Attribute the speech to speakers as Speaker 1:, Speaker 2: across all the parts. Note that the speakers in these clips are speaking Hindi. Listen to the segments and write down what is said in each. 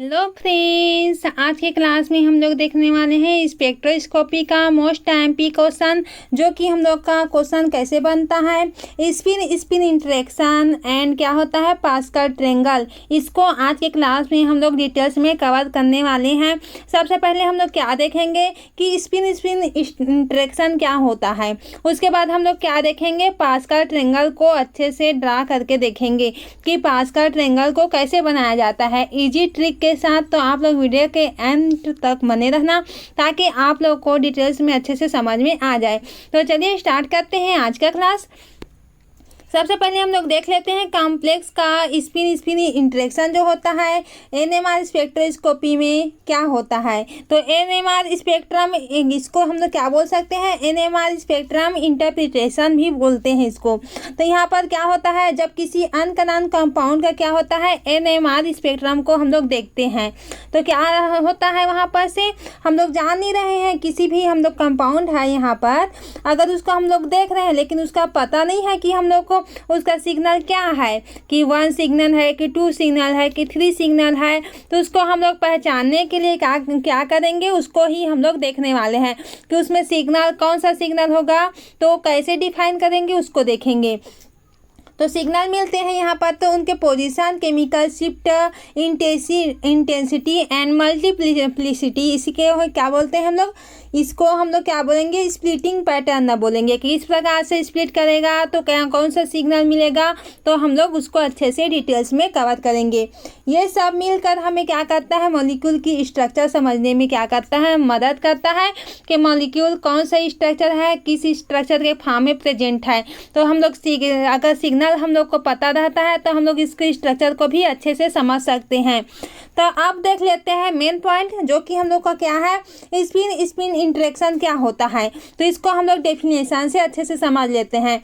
Speaker 1: हेलो फ्रेंड्स, आज के क्लास में हम लोग देखने वाले हैं स्पेक्ट्रोस्कोपी का मोस्ट एमपी क्वेश्चन, जो कि हम लोग का क्वेश्चन कैसे बनता है। स्पिन स्पिन इंटरेक्शन एंड क्या होता है पास्कल ट्रायंगल। इसको आज के क्लास में हम लोग डिटेल्स में कवर करने वाले हैं। सबसे पहले हम लोग क्या देखेंगे कि स्पिन स्पिन इंटरेक्शन क्या होता है। उसके बाद हम लोग क्या देखेंगे, पास्कल ट्रायंगल को अच्छे से ड्रा करके देखेंगे कि पास्कल ट्रायंगल को कैसे बनाया जाता है इजी ट्रिक के साथ। तो आप लोग वीडियो के एंड तक बने रहना ताकि आप लोग को डिटेल्स में अच्छे से समझ में आ जाए। तो चलिए स्टार्ट करते हैं आज का क्लास। सबसे पहले हम लोग देख लेते हैं कॉम्प्लेक्स का स्पिन स्पिन इंटरेक्शन जो होता है एनएमआर स्पेक्ट्रोस्कोपी में क्या होता है। तो एनएमआर स्पेक्ट्रम, इसको हम लोग क्या बोल सकते हैं, एनएमआर स्पेक्ट्रम इंटरप्रिटेशन भी बोलते हैं इसको। तो यहाँ पर क्या होता है, जब किसी अनकनन कंपाउंड का क्या होता है एनएमआर स्पेक्ट्रम को हम लोग देखते हैं तो क्या होता है, वहाँ पर से हम लोग जान नहीं रहे हैं किसी भी हम लोग कंपाउंड है यहाँ पर, अगर उसको हम लोग देख रहे हैं लेकिन उसका पता नहीं है कि हम लोग को उसका सिग्नल क्या है, कि 1 सिग्नल है कि 2 सिग्नल है कि 3 सिग्नल है। तो उसको हम लोग पहचानने के लिए क्या करेंगे, उसको ही हम लोग देखने वाले हैं कि उसमें सिग्नल कौन सा सिग्नल होगा, तो कैसे डिफाइन करेंगे उसको देखेंगे। तो सिग्नल मिलते हैं यहाँ पर, तो उनके position, chemical shift, intensity and multiplicity, इसी के क्या बोलते हैं हम लोग, इसको हम लोग क्या बोलेंगे, स्प्लिटिंग पैटर्न ना बोलेंगे कि इस प्रकार से स्प्लिट करेगा तो क्या कौन सा सिग्नल मिलेगा। तो हम लोग उसको अच्छे से डिटेल्स में कवर करेंगे। ये सब मिलकर हमें क्या करता है, मॉलिक्यूल की स्ट्रक्चर समझने में क्या करता है, मदद करता है कि मॉलिक्यूल कौन सा स्ट्रक्चर है, किस स्ट्रक्चर के फॉर्म में प्रेजेंट है। तो हम लोग अगर सिग्नल हम लोग को पता रहता है तो हम लोग इसके स्ट्रक्चर को भी अच्छे से समझ सकते हैं। तो अब देख लेते हैं मेन पॉइंट, जो कि हम लोग का क्या है, स्पिन स्पिन इंटरेक्शन क्या होता है। तो इसको हम लोग डेफिनेशन से अच्छे से समझ लेते हैं।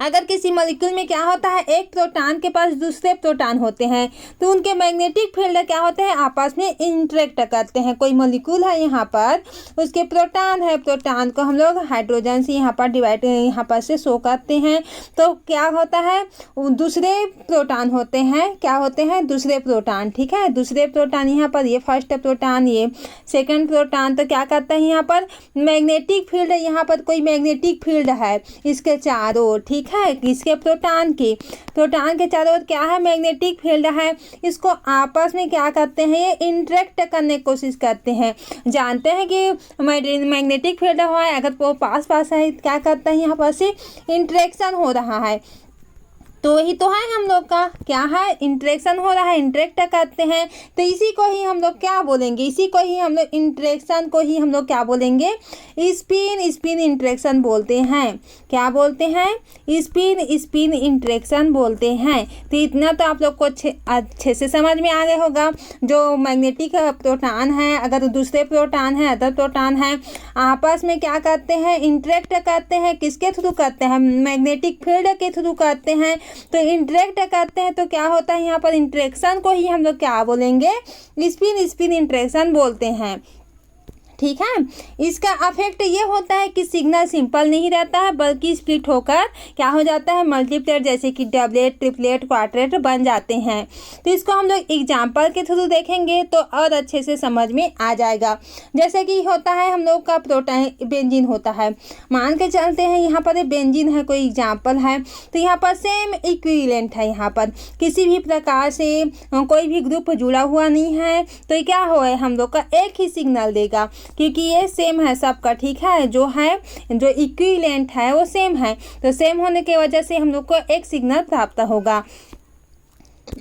Speaker 1: अगर किसी मॉलिक्यूल में क्या होता है, एक प्रोटॉन के पास दूसरे प्रोटॉन होते हैं तो उनके मैग्नेटिक फील्ड क्या होते हैं, आपस में इंटरेक्ट करते हैं। कोई मॉलिक्यूल है यहाँ पर, उसके प्रोटॉन है, प्रोटॉन को हम लोग हाइड्रोजन से यहाँ पर डिवाइड यहाँ पर से शो करते हैं। तो क्या होता है, दूसरे प्रोटॉन होते हैं, क्या होते हैं, दूसरे प्रोटॉन, ठीक है। दूसरे प्रोटॉन यहाँ पर, ये फर्स्ट प्रोटॉन, ये सेकंड प्रोटॉन, तो क्या करता है यहाँ पर मैग्नेटिक फील्ड, यहाँ पर कोई मैग्नेटिक फील्ड है इसके चारों ओर, ठीक है। इसके प्रोटॉन के चारों ओर क्या है, मैग्नेटिक फील्ड है। इसको आपस में क्या करते हैं, ये इंटरेक्ट करने की कोशिश करते हैं। जानते हैं कि मैग्नेटिक फील्ड हुआ है, अगर वो पास है क्या करता है, यहाँ पर से इंटरेक्शन हो रहा है। तो वही तो है हम लोग का क्या है, इंटरेक्शन हो रहा है, इंटरेक्ट करते हैं। तो इसी को ही हम लोग क्या बोलेंगे, इसी को ही हम लोग इंटरेक्शन को ही हम लोग क्या बोलेंगे, स्पिन स्पिन इंटरेक्शन बोलते हैं। क्या बोलते हैं, स्पिन स्पिन इंटरेक्शन बोलते हैं। तो इतना तो आप लोग को अच्छे से समझ में आ गया होगा। जो मैग्नेटिक प्रोटॉन है, अगर दूसरे प्रोटॉन है, अदर प्रोटॉन है, आपस में क्या करते हैं, इंटरेक्ट करते हैं। किसके थ्रू करते हैं, मैग्नेटिक फील्ड के थ्रू करते हैं। तो इंटरेक्ट करते हैं तो क्या होता है, यहाँ पर इंटरेक्शन को ही हम लोग क्या बोलेंगे, स्पिन स्पिन इंटरेक्शन बोलते हैं, ठीक है। इसका अफेक्ट ये होता है कि सिग्नल सिंपल नहीं रहता है, बल्कि स्प्लिट होकर क्या हो जाता है, मल्टीप्लेट, जैसे कि डबलेट, ट्रिपलेट, क्वार्टेट बन जाते हैं। तो इसको हम लोग एग्जाम्पल के थ्रू देखेंगे तो और अच्छे से समझ में आ जाएगा। जैसे कि होता है हम लोग का प्रोटॉन, बेंजीन होता है, मान के चलते हैं यहाँ पर बेंजीन है, कोई एग्जाम्पल है। तो यहाँ पर सेम इक्विवेलेंट है, यहाँ पर किसी भी प्रकार से कोई भी ग्रुप जुड़ा हुआ नहीं है। तो क्या हो है, हम लोग का एक ही सिग्नल देगा क्योंकि ये सेम है सबका, ठीक है। जो है, जो इक्विवेलेंट है वो सेम है, तो सेम होने की वजह से हम लोग को एक सिग्नल प्राप्त होगा।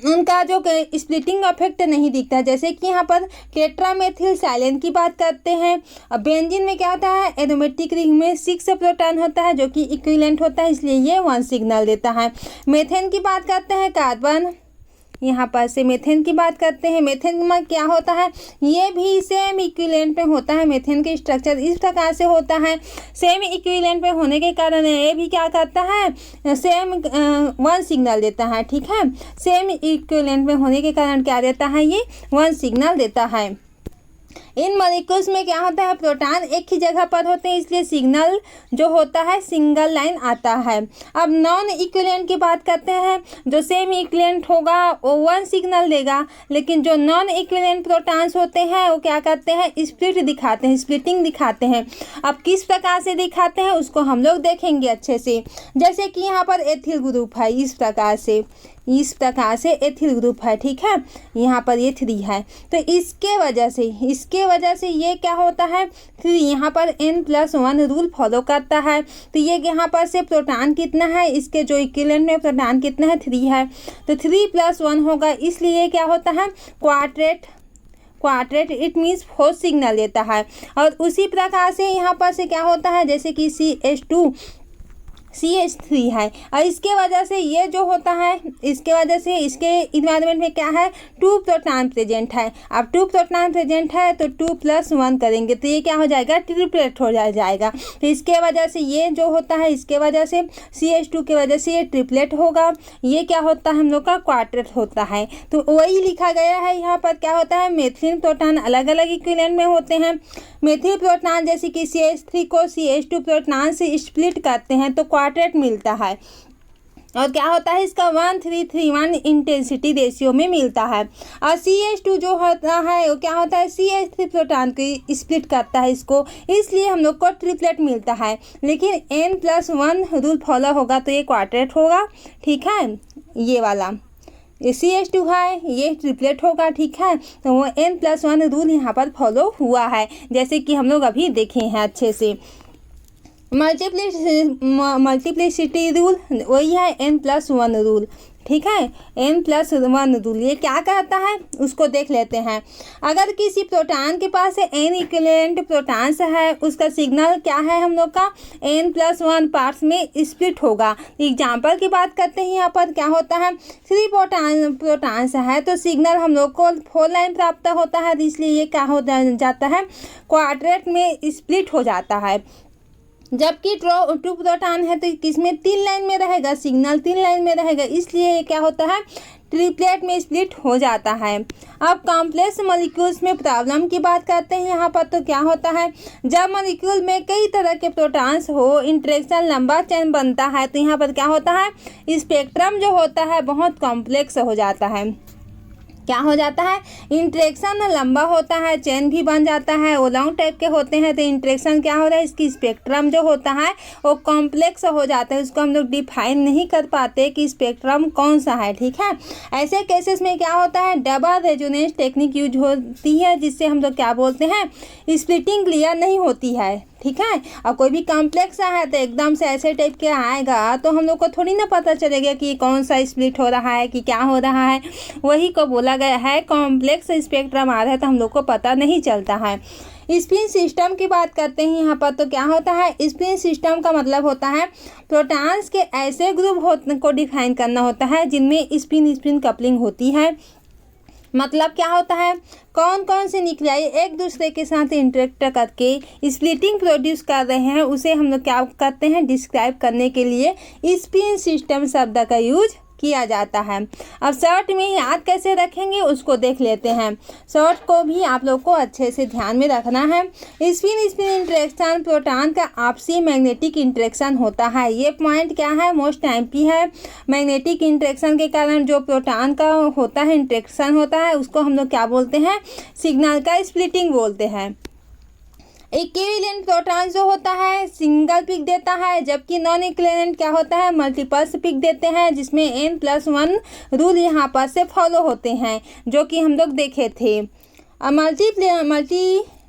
Speaker 1: उनका जो स्प्लिटिंग इफेक्ट नहीं दिखता, जैसे कि यहाँ पर टेट्रामेथिल साइलेन की बात करते हैं। अब बेंजीन में क्या होता है, एरोमेटिक रिंग में 6 प्रोटॉन होता है जो कि इक्विवेलेंट होता है, इसलिए ये 1 सिग्नल देता है। मेथेन की बात करते हैं, कार्बन, यहाँ पर से मेथेन की बात करते हैं। मेथेन में क्या होता है, ये भी सेम इक्विवेलेंट में होता है। मेथेन के स्ट्रक्चर इस प्रकार से होता है, सेम इक्विवेलेंट में होने के कारण ये भी क्या करता है, सेम 1 सिग्नल देता है, ठीक है। सेम इक्विवेलेंट में होने के कारण क्या देता है, ये 1 सिग्नल देता है। इन मॉलिक्यूल्स में क्या होता है, प्रोटॉन एक ही जगह पर होते हैं, इसलिए सिग्नल जो होता है सिंगल लाइन आता है। अब नॉन इक्विवेलेंट की बात करते हैं, जो सेम इक्विवेलेंट होगा वो वन सिग्नल देगा, लेकिन जो नॉन इक्विवेलेंट प्रोटॉन्स होते हैं वो क्या करते हैं, स्प्लिट दिखाते हैं, स्प्लिटिंग दिखाते हैं। अब किस प्रकार से दिखाते हैं उसको हम लोग देखेंगे अच्छे से। जैसे कि यहाँ पर एथिल ग्रुप है, इस प्रकार से एथिल ग्रुप है, ठीक है, यहाँ पर ये 3 है, तो इसके वजह से ये क्या होता है 3, यहाँ पर n+1 रूल फॉलो करता है। तो ये यहाँ पर से प्रोटॉन कितना है, इसके जो इक्विवेलेंट में प्रोटॉन कितना है 3 है, तो 3+1 होगा, इसलिए क्या होता है क्वाड्रेट इट मीन्स 4 सिग्नल देता है। और उसी प्रकार से यहाँ पर से क्या होता है, जैसे कि CH3 है, और इसके वजह से ये जो होता है, इसके वजह से इसके इन्वायरमेंट में क्या है 2 प्रोटॉन प्रेजेंट है। अब 2 प्रोटॉन प्रेजेंट है तो 2+1 करेंगे तो ये क्या हो जाएगा, ट्रिपलेट हो जाएगा। तो इसके वजह से ये जो होता है, इसके वजह से CH2 की वजह से ये ट्रिपलेट होगा, ये क्या होता है हम लोग का क्वार्टेट होता है। तो वही लिखा गया है यहाँ पर, क्या होता है मेथिल प्रोटॉन अलग अलग इक्विवेलेंट में होते हैं। मेथिल प्रोटॉन जैसे कि CH3 को CH2 प्रोटॉन से स्प्लिट करते हैं तो क्वार्टेट मिलता है, और क्या होता है इसका 1:3:1 इंटेंसिटी रेशियो में मिलता है। और CH2 जो होता है वो क्या होता है, CH3 प्रोटॉन को स्प्लिट करता है इसको, इसलिए हम लोग को ट्रिपलेट मिलता है। लेकिन n+1 रूल फॉलो होगा तो ये क्वार्टेट होगा, ठीक है, ये वाला ये CH2 है, ये ट्रिपलेट होगा, ठीक है। तो वो n+1 रूल यहाँ पर फॉलो हुआ है, जैसे कि हम लोग अभी देखे हैं अच्छे से। मल्टीप्लिसिटी रूल वही है n+1 रूल, ठीक है, n+1 रूल ये क्या कहता है उसको देख लेते हैं। अगर किसी प्रोटॉन के पास n इक्विवेलेंट प्रोटॉन्स है, उसका सिग्नल क्या है हम लोग का n+1 पार्ट्स में स्प्लिट होगा। एग्जाम्पल की बात करते हैं, यहाँ पर क्या होता है 3 प्रोटॉन्स है तो सिग्नल हम लोग को 4 लाइन प्राप्त होता है, इसलिए ये क्या हो जाता है क्वाड्रेट में स्प्लिट हो जाता है। जबकि 2 प्रोटॉन है तो किसमें 3 लाइन में रहेगा, सिग्नल 3 लाइन में रहेगा, इसलिए ये क्या होता है ट्रिपलेट में स्प्लिट हो जाता है। अब कॉम्प्लेक्स मॉलिक्यूल्स में प्रॉब्लम की बात करते हैं यहाँ पर, तो क्या होता है जब मॉलिक्यूल में कई तरह के प्रोटॉन्स हो, इंटरेक्शन लंबा चेन बनता है, तो यहाँ पर क्या होता है स्पेक्ट्रम जो होता है बहुत कॉम्प्लेक्स हो जाता है। क्या हो जाता है, इंटरेक्शन लंबा होता है, चेन भी बन जाता है, वो लॉन्ग टाइप के होते हैं, तो इंटरेक्शन क्या हो रहा है, इसकी स्पेक्ट्रम जो होता है वो कॉम्प्लेक्स हो जाता है, उसको हम लोग डिफाइन नहीं कर पाते कि स्पेक्ट्रम कौन सा है, ठीक है। ऐसे केसेस में क्या होता है डबल रेजोनेंस टेक्निक यूज होती है, जिससे हम लोग क्या बोलते हैं स्प्लिटिंग क्लियर नहीं होती है, ठीक है। और कोई भी कॉम्प्लेक्स है तो एकदम से ऐसे टाइप के आएगा तो हम लोग को थोड़ी ना पता चलेगा कि कौन सा स्प्लिट हो रहा है कि क्या हो रहा है, वही को बोला गया है कॉम्प्लेक्स स्पेक्ट्रम आ रहा है तो हम लोग को पता नहीं चलता है। स्पिन सिस्टम की बात करते हैं यहाँ पर, तो क्या होता है स्पिन सिस्टम का मतलब होता है प्रोटॉन्स के ऐसे ग्रुप को डिफाइन करना होता है जिनमें स्पिन कपलिंग होती है। मतलब क्या होता है कौन कौन से न्यूक्लियाई एक दूसरे के साथ इंटरेक्ट करके स्प्लिटिंग प्रोड्यूस कर रहे हैं, उसे हम लोग क्या करते हैं डिस्क्राइब करने के लिए स्पिन सिस्टम शब्द का यूज किया जाता है। अब शॉर्ट में याद कैसे रखेंगे उसको देख लेते हैं। शॉर्ट को भी आप लोग को अच्छे से ध्यान में रखना है। स्पिन इंटरेक्शन प्रोटॉन का आपसी मैग्नेटिक इंटरेक्शन होता है। ये पॉइंट क्या है मोस्ट एमपी है। मैग्नेटिक इंटरेक्शन के कारण जो प्रोटॉन का होता है इंटरेक्शन होता है उसको हम लोग क्या बोलते हैं सिग्नल का स्प्लिटिंग बोलते हैं। इक्विवेलेंट प्रोटॉन जो होता है सिंगल पिक देता है, जबकि नॉन इक्विवेलेंट क्या होता है मल्टीपल्स पिक देते हैं, जिसमें n+1 रूल यहाँ पर से फॉलो होते हैं जो कि हम लोग देखे थे।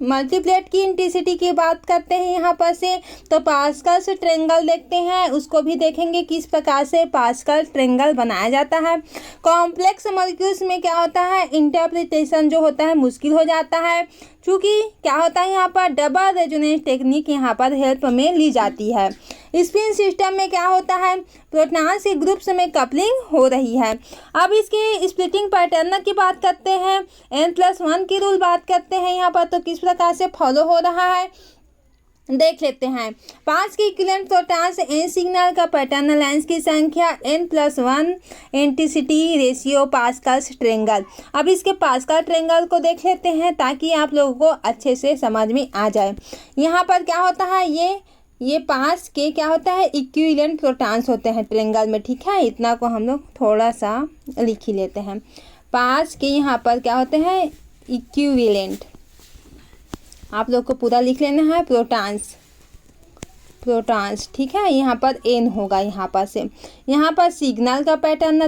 Speaker 1: मल्टीप्लेट की इंटेंसिटी की बात करते हैं यहाँ पर से, तो पास्कल से ट्रायंगल देखते हैं, उसको भी देखेंगे किस प्रकार से पास्कल ट्रायंगल बनाया जाता है। कॉम्प्लेक्स मॉलिक्यूल्स में क्या होता है इंटरप्रिटेशन जो होता है मुश्किल हो जाता है, क्योंकि क्या होता है यहाँ पर डबल रेजोनेंस टेक्निक यहाँ पर हेल्प में ली जाती है। स्पिन सिस्टम में क्या होता है प्रोटॉन्स के ग्रुप्स में कपलिंग हो रही है। अब इसके स्प्लिटिंग पैटर्न की बात करते हैं, n+1 की रूल बात करते हैं यहाँ पर, तो किस प्रकार से फॉलो हो रहा है। देख लेते हैं। 5 के इक्विवेलेंट प्रोटॉन्स n सिग्नल का पैटर्न लाइंस की संख्या n+1 intensity ratio Pascal's triangle. अब इसके पास्कल ट्रायंगल को देख लेते हैं ताकि आप लोगों को अच्छे से समझ में आ जाए। यहाँ पर क्या होता है, ये 5 के क्या होता है, इक्विवेलेंट प्रोटॉन्स होते हैं ट्रायंगल में, ठीक है। इतना को हम लोग थोड़ा सा लिख ही लेते हैं। 5 के यहाँ पर क्या होते हैं, इक्विवेलेंट, आप लोग को पूरा लिख लेना है, प्रोटॉन्स, ठीक है। यहाँ पर n होगा, यहाँ पर से यहाँ पर सिग्नल का पैटर्न ना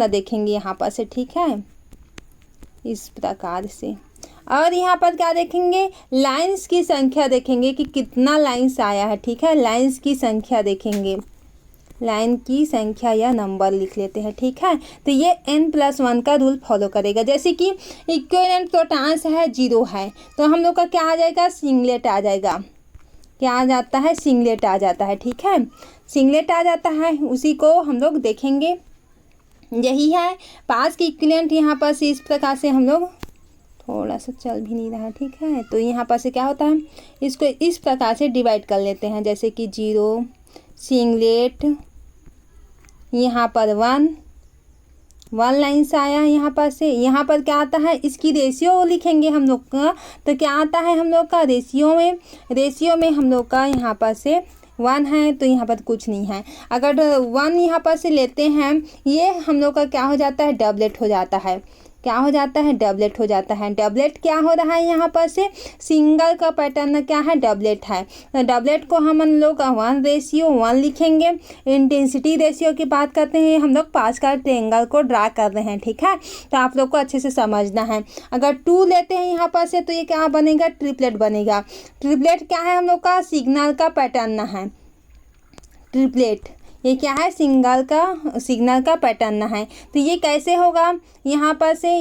Speaker 1: देखेंगे, यहाँ पर से, ठीक है, इस प्रकार से। और यहाँ पर क्या देखेंगे, लाइंस की संख्या देखेंगे कि कितना लाइंस आया है, ठीक है। लाइंस की संख्या देखेंगे, लाइन की संख्या या नंबर लिख लेते हैं, ठीक है। तो ये n+1 का रूल फॉलो करेगा। जैसे कि इक्विवेलेंट प्रोटॉन्स है 0 है, तो हम लोग का क्या आ जाएगा, सिंगलेट आ जाएगा। क्या आ जाता है, सिंगलेट आ जाता है, ठीक है, सिंगलेट आ जाता है। उसी को हम लोग देखेंगे, यही है 5 की इक्विवेलेंट। यहाँ पर से इस प्रकार से हम लोग, थोड़ा सा चल भी नहीं रहा, ठीक है। तो यहाँ पर से क्या होता है, इसको इस प्रकार से डिवाइड कर लेते हैं। जैसे कि 0 सिंगलेट, यहाँ पर 1 लाइन से आया यहाँ पर से। यहाँ पर क्या आता है, इसकी रेशियो लिखेंगे हम लोग का। तो क्या आता है हम लोग का, रेशियो में हम लोग का यहाँ पर से 1 है, तो यहाँ पर कुछ नहीं है। अगर 1 यहाँ पर से लेते हैं, ये हम लोग का क्या हो जाता है, डबलेट हो जाता है। क्या हो जाता है, डबलेट हो जाता है। डबलेट क्या हो रहा है, यहाँ पर से सिंगल का पैटर्न क्या है, डबलेट है। तो डबलेट को हम लोग 1:1 लिखेंगे। इंटेंसिटी रेशियो की बात करते हैं, हम लोग पास्कल ट्रायंगल को ड्रा कर रहे हैं, ठीक है। तो आप लोग को अच्छे से समझना है। अगर 2 लेते हैं यहाँ पर से, तो ये क्या बनेगा, ट्रिपलेट बनेगा। ट्रिपलेट क्या है, हम लोग का सिग्नल का पैटर्न है। ट्रिपलेट ये क्या है, सिग्नल का पैटर्न है। तो ये कैसे होगा, यहाँ पर से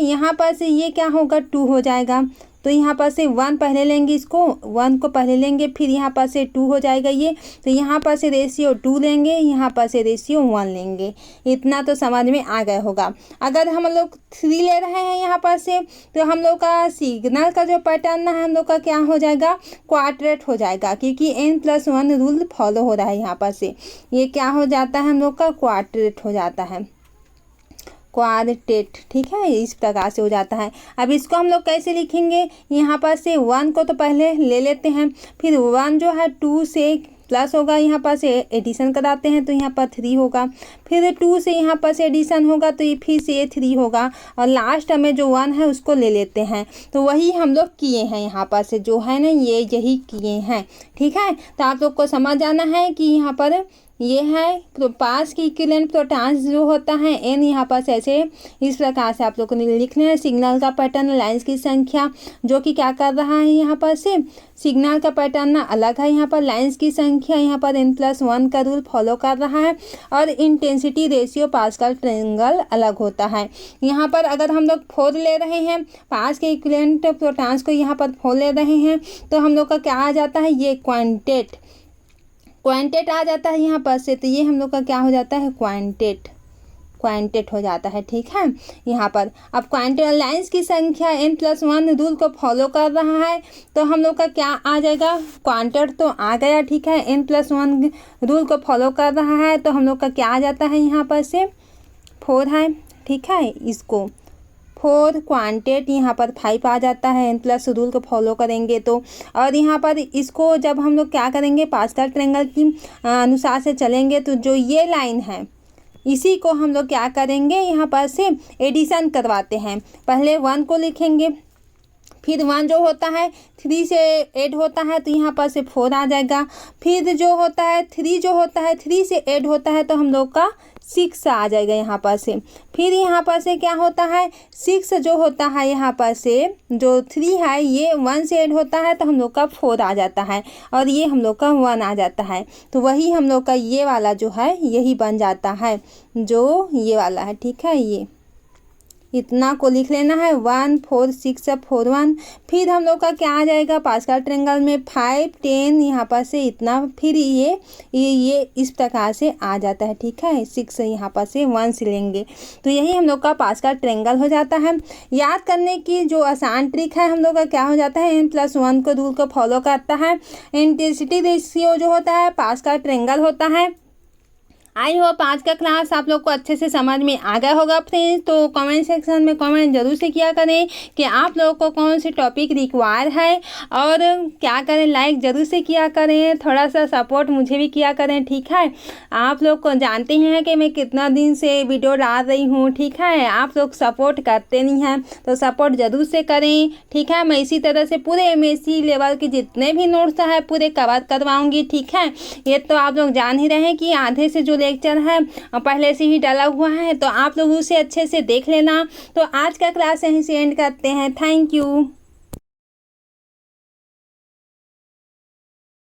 Speaker 1: ये क्या होगा, 2 हो जाएगा। तो यहाँ पर से 1 पहले लेंगे, इसको 1 को पहले लेंगे, फिर यहाँ पर से 2 हो जाएगा ये। तो यहाँ पर से रेशियो 2 लेंगे, यहाँ पर से रेशियो 1 लेंगे। इतना तो समझ में आ गया होगा। अगर हम लोग 3 ले रहे हैं यहाँ पर से, तो हम लोग का सिग्नल का जो पैटर्न है, हम लोग का क्या हो जाएगा, क्वाड्रेट हो जाएगा, क्योंकि n+1 रूल फॉलो हो रहा है यहाँ पर से। ये क्या हो जाता है, हम लोग का क्वाड्रेट हो जाता है, क्वाड्रेट, ठीक है। इस प्रकार से हो जाता है। अब इसको हम लोग कैसे लिखेंगे, यहाँ पर से 1 को तो पहले ले लेते हैं, फिर 1 जो है 2 से प्लस होगा, यहाँ पर से एडिशन कराते हैं, तो यहाँ पर 3 होगा। फिर 2 से यहाँ पर से एडिशन होगा, तो ये फिर से 3 होगा। और लास्ट में जो 1 है उसको ले लेते हैं। तो वही हम लोग किए हैं, यहाँ पर से जो है ना, ये यही किए हैं, ठीक है। तो आप लोग को समझ आना है कि यहाँ पर ये है 5 की इक्विवेलेंट प्रोटॉन्स जो होता है n, यहाँ पर ऐसे इस प्रकार से आप लोग को लिखना है। सिग्नल का पैटर्न, लाइंस की संख्या, जो कि क्या कर रहा है, यहाँ पर से सिग्नल का पैटर्न अलग है, यहाँ पर लाइंस की संख्या यहाँ पर n+1 का रूल फॉलो कर रहा है। और इंटेंसिटी रेशियो पास्कल ट्रायंगल अलग होता है। यहाँ पर अगर हम लोग 4 ले रहे हैं, 5 के इक्विवेलेंट प्रोटॉन्स को यहाँ पर 4 ले रहे हैं, तो हम लोग का क्या आ जाता है, ये क्वांटेट आ जाता है यहाँ पर से। तो ये हम लोग का क्या हो जाता है, क्वांटेट हो जाता है, ठीक है। यहाँ पर अब क्वांटेट लाइंस की संख्या n+1 रूल को फॉलो कर रहा है, तो हम लोग का क्या आ जाएगा, क्वांटेट तो आ गया, ठीक है। n+1 रूल को फॉलो कर रहा है, तो हम लोग का क्या आ जाता है, यहाँ पर से 4 है, ठीक है। इसको 4 क्वांटेट, यहाँ पर 5 आ जाता है, n+ रूल को फॉलो करेंगे तो। और यहाँ पर इसको जब हम लोग क्या करेंगे, पास्कल ट्रायंगल की अनुसार से चलेंगे, तो जो ये लाइन है, इसी को हम लोग क्या करेंगे, यहाँ पर से एडिशन करवाते हैं। पहले 1 को लिखेंगे, फिर 1 जो होता है 3 से ऐड होता है, तो यहाँ पर से 4 आ जाएगा। फिर जो होता है 3 3 से ऐड होता है, तो हम लोग का 6 आ जाएगा यहाँ पर से। फिर यहाँ पर से क्या होता है, 6 जो होता है यहाँ पर से जो 3 है, ये 1 से ऐड होता है, तो हम लोग का 4 आ जाता है। और ये हम लोग का 1 आ जाता है। तो वही हम लोग का ये वाला जो है, यही बन जाता है, जो ये वाला है, ठीक है। इतना को लिख लेना है 1 4 6 4 1। फिर हम लोग का क्या आ जाएगा पास्कल ट्रायंगल में 5 10 यहाँ पर से इतना, फिर ये इस प्रकार से आ जाता है, ठीक है। 6 यहाँ पर से 1 से लेंगे तो यही हम लोग का पास्कल ट्रायंगल हो जाता है। याद करने की जो आसान ट्रिक है हम लोग का क्या हो जाता है, n+1 को रूल को फॉलो करता है। इंटेंसिटी रेशियो जो होता है पास्कल ट्रायंगल होता है। आई होप आज का क्लास आप लोग को अच्छे से समझ में आ गया होगा फ्रेंड्स। तो कमेंट सेक्शन में कमेंट जरूर से किया करें कि आप लोगों को कौन से टॉपिक रिक्वायर है, और क्या करें, लाइक ज़रूर से किया करें, थोड़ा सा सपोर्ट मुझे भी किया करें, ठीक है। आप लोग को जानते हैं कि मैं कितना दिन से वीडियो डाल रही हूँ, ठीक है। आप लोग सपोर्ट करते नहीं हैं तो सपोर्ट ज़रूर से करें, ठीक है। मैं इसी तरह से पूरे MSc लेवल के जितने भी नोट्स हैं पूरे कवर करवाऊँगी, ठीक है। ये तो आप लोग जान ही रहे हैं कि आधे से जो लेक्चर है पहले से ही डाला हुआ है, तो आप लोग उसे अच्छे से देख लेना। तो आज का क्लास यहीं से एंड करते हैं। Thank you.